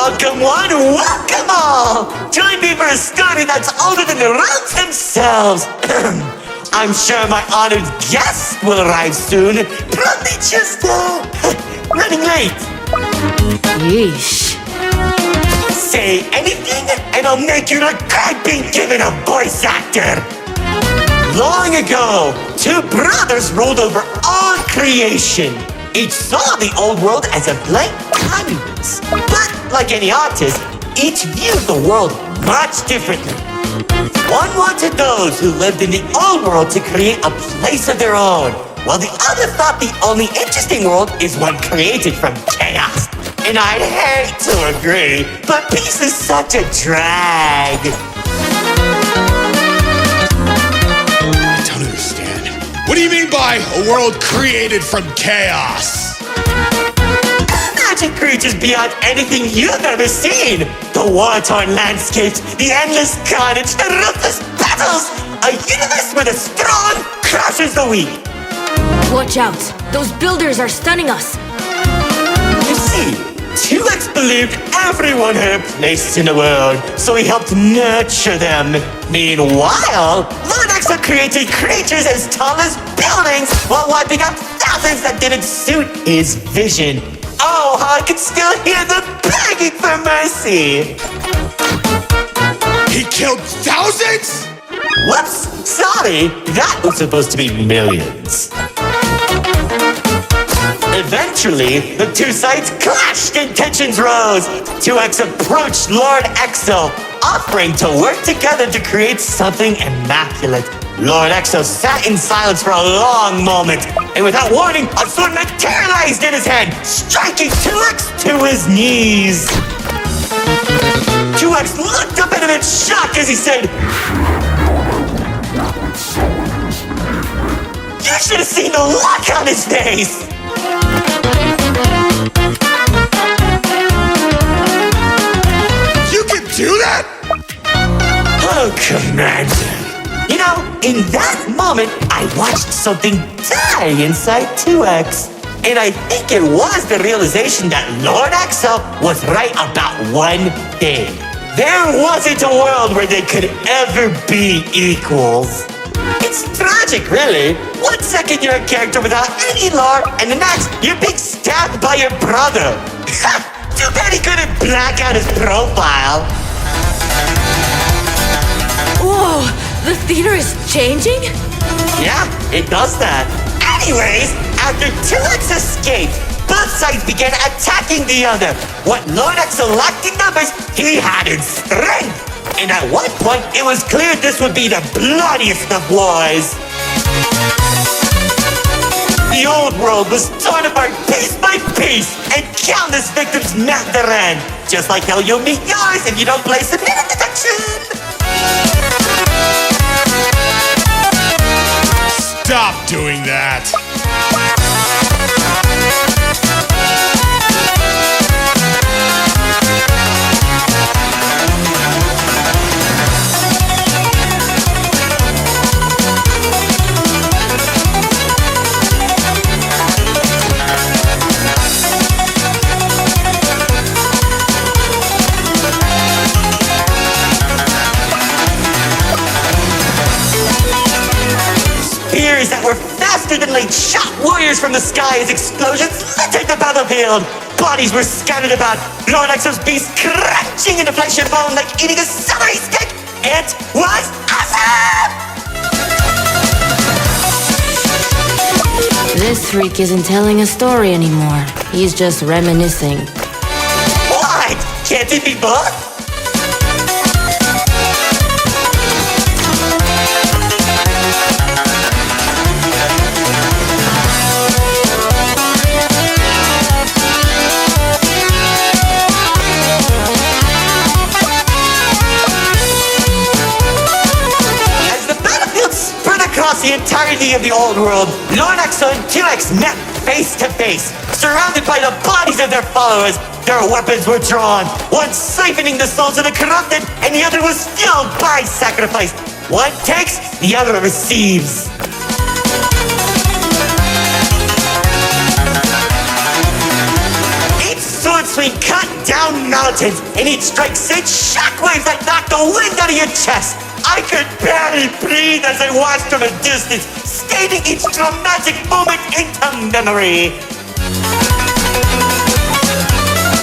Welcome one, welcome all! Join me for a story that's older than the realms themselves. I'm sure my honored guests will arrive soon. Probably just, running late. Yeesh. Say anything and I'll make you regret being given a voice actor. Long ago, two brothers ruled over all creation. Each saw the old world as a blank canvas. But like any artist, each viewed the world much differently. One wanted those who lived in the old world to create a place of their own, while the other thought the only interesting world is one created from chaos. And I'd hate to agree, but peace is such a drag. I don't understand. What do you mean by a world created from chaos? Magic creatures beyond anything you've ever seen. The war-torn landscapes, the endless carnage, the ruthless battles. A universe where the strong crushes the weak. Watch out! Those builders are stunning us! You see, 2X believed everyone had a place in the world, so he helped nurture them. Meanwhile, Lord Exo created creatures as tall as buildings while wiping out thousands that didn't suit his vision. Oh, how I can still hear them begging for mercy! He killed thousands? Whoops! Sorry, that was supposed to be millions. Eventually, the two sides clashed and tensions rose. 2X approached Lord Exo, offering to work together to create something immaculate. Lord Exo sat in silence for a long moment, and without warning, a sword materialized in his hand, striking 2X to his knees. 2X looked up at him in shock as he said, "You should have seen the look on his face!" You can do that? Oh, Commander. You know, in that moment, I watched something die inside 2X. And I think it was the realization that Lord Exo was right about one thing. There wasn't a world where they could ever be equals. It's tragic, really. 1 second you're a character without any lore, and the next you're being stabbed by your brother. Too bad he couldn't black out his profile. Whoa! The theater is changing? Yeah, it does that. Anyways, after 2X escaped, both sides began attacking the other. What Lord Exo lacked in numbers, he had in strength. And at one point, it was clear this would be the bloodiest of wars. The old world was torn apart piece by piece, and countless victims met their end. Just like how you'll meet yours if you don't place a minute detection. Stop doing that. Spears that were faster than light shot warriors from the sky as explosions littered the battlefield. Bodies were scattered about, Lord Exo's beast crunching into flesh and bone like eating a celery stick. It was awesome! This freak isn't telling a story anymore. He's just reminiscing. What? Can't it be both? The entirety of the old world, Lord Exo and 2X met face to face, surrounded by the bodies of their followers. Their weapons were drawn, one siphoning the souls of the corrupted, and the other was fueled by sacrifice. One takes, the other receives. Each sword swing cut down mountains, and he'd strike such shockwaves that knocked the wind out of your chest. I could barely breathe as I watched from a distance, stating each dramatic moment into memory.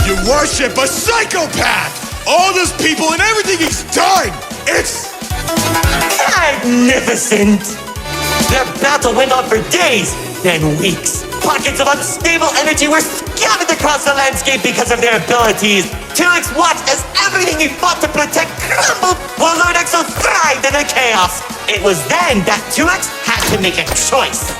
You worship a psychopath! All those people and everything he's done! It's magnificent! Their battle went on for days, then weeks. Pockets of unstable energy were scattered across the landscape because of their abilities. 2X watched as everything he fought to protect crumbled, while Lord Exo thrived in the chaos. It was then that 2X had to make a choice.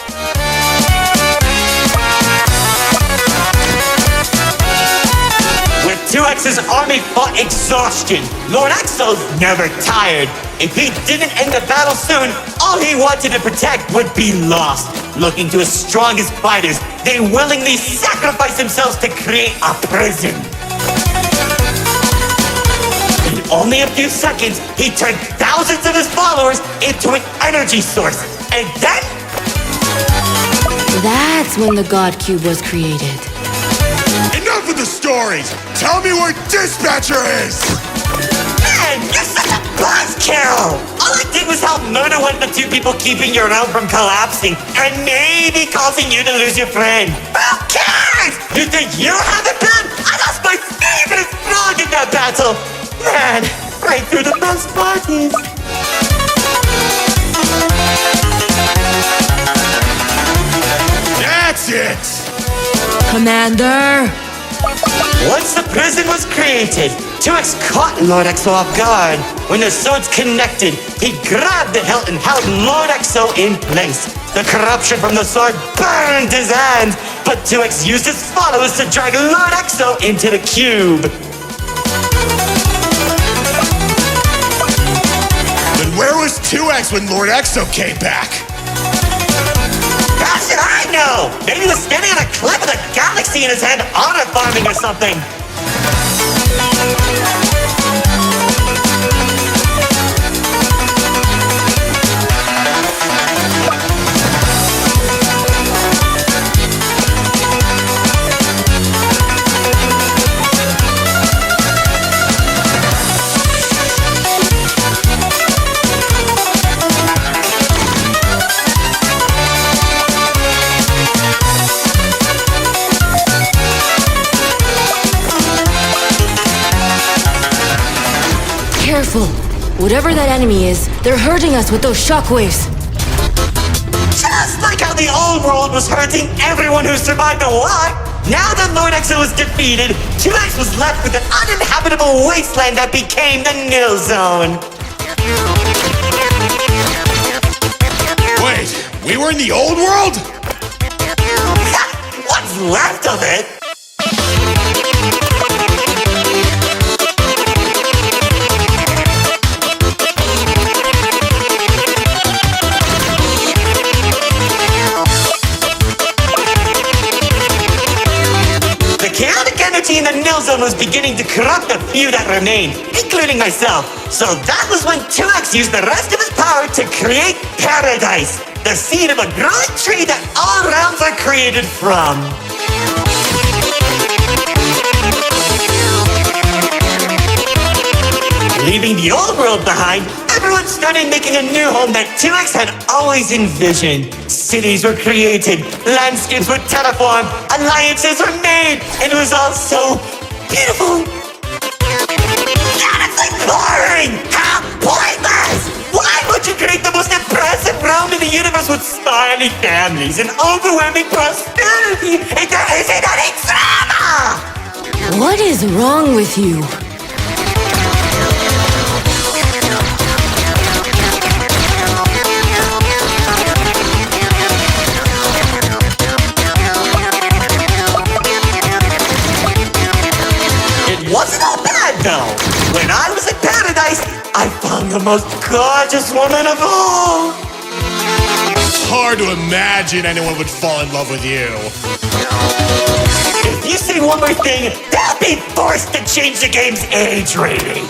With 2X's army fought exhaustion, Lord Exo's never tired. If he didn't end the battle soon, all he wanted to protect would be lost. Looking to his strongest fighters, they willingly sacrificed themselves to create a prison. In only a few seconds, he turned thousands of his followers into an energy source. And then... That's when the God Cube was created. enough of the stories! Tell me where Dispatcher is! Man, you're such a buzzkill! All I did was help murder one of the two people keeping your realm from collapsing, and maybe causing you to lose your friend. Who cares? You think you have it bad? I lost my favorite frog in that battle! Man, right through the best parties. That's it! Commander! Once the prison was created, 2X caught Lord Exo off guard. When the swords connected, he grabbed the hilt and held Lord Exo in place. The corruption from the sword burned his hands, but 2X used his followers to drag Lord Exo into the cube. Then where was 2X when Lord Exo came back? How should I know? Maybe he was standing on a cliff with a galaxy in his hand, honor farming or something. Careful! Whatever that enemy is, they're hurting us with those shockwaves. Just like how the old world was hurting everyone who survived the war, now that Lord Exo was defeated, 2X was left with an uninhabitable wasteland that became the Nil Zone. Wait, we were in the old world? What's left of it? In the Nil Zone was beginning to corrupt the few that remained, including myself. So that was when 2X used the rest of his power to create Paradise, the seed of a growing tree that all realms are created from. Leaving the old world behind, everyone started making a new home that 2X had always envisioned. Cities were created, landscapes were terraformed, alliances were made, and it was all so beautiful. Honestly boring! How pointless! Why would you create the most impressive realm in the universe with stylish families and overwhelming prosperity if there isn't any drama? What is wrong with you? Wasn't all bad though. When I was in Paradise, I found the most gorgeous woman of all. It's hard to imagine anyone would fall in love with you. If you say one more thing, they'll be forced to change the game's age rating.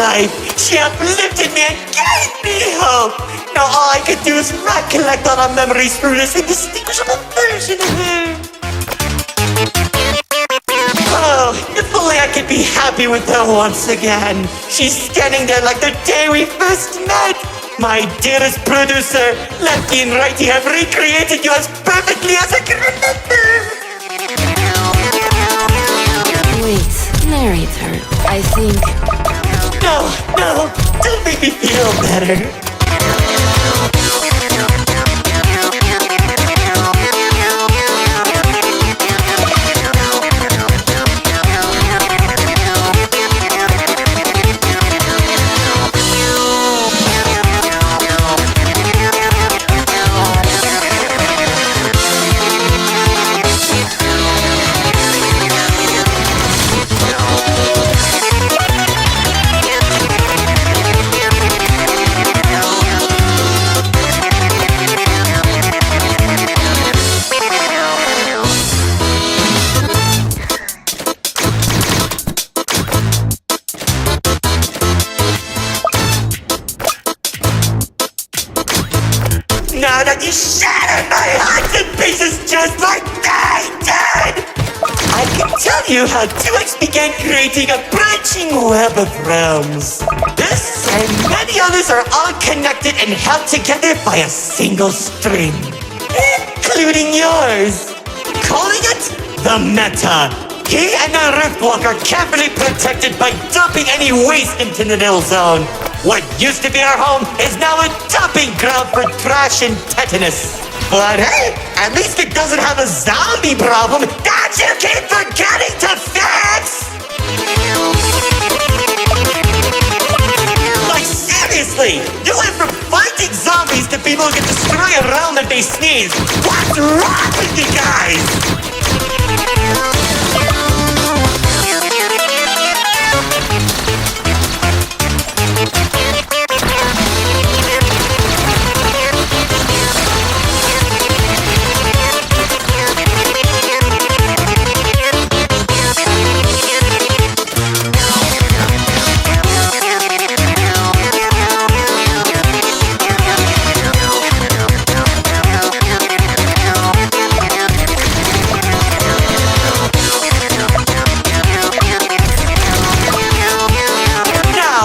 life. She uplifted me and gave me hope. Now all I could do is recollect all our memories through this indistinguishable version of her. Oh, if only I could be happy with her once again. She's standing there like the day we first met. My dearest producer, lefty and righty have recreated you as perfectly as I can remember. Wait, narrate her. I think... No, don't make me feel better. Now that you shattered my heart to pieces just like they did! I can tell you how 2X began creating a branching web of realms. This and many others are all connected and held together by a single string, including yours. Calling it the Meta. He and the Riftwalker are carefully protected by dumping any waste into the Nil Zone. What used to be our home is now a dumping ground for trash and tetanus. But hey, at least it doesn't have a zombie problem that you keep forgetting to fix! Like seriously, you went from fighting zombies to people who can destroy a realm that they sneeze. What's wrong with you guys?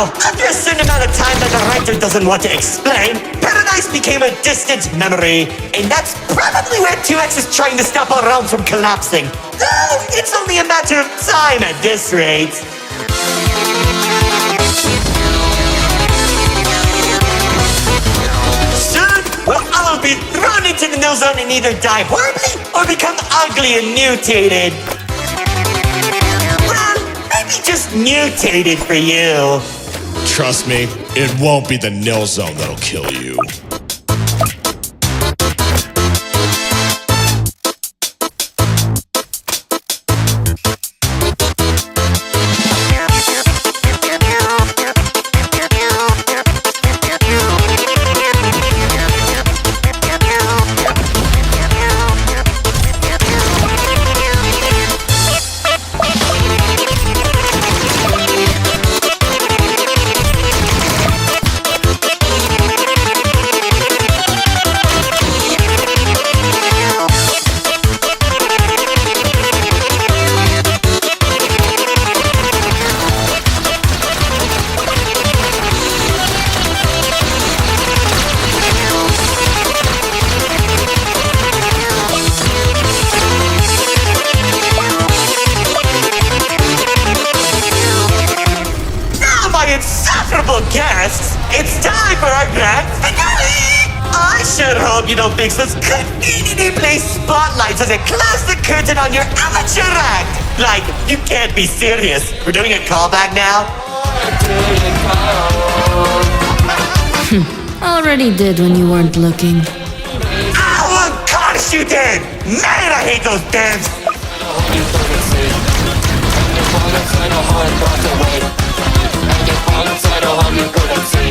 After a certain amount of time that the writer doesn't want to explain, Paradise became a distant memory, and that's probably where 2X is trying to stop our realm from collapsing. Though it's only a matter of time at this rate. Soon, we'll all be thrown into the Nil Zone and either die horribly or become ugly and mutated. Well, maybe just mutated for you. Trust me, it won't be the Nil Zone that'll kill you. Guests, it's time for our grand finale! I sure hope you don't fix this conveniently placed spotlights as it closes the curtain on your amateur act! Like, you can't be serious. We're doing a callback now? Already did when you weren't looking. Oh, of course you did! Man, I hate those bands! Inside a heart, brought away. And you fall inside a hole you couldn't see.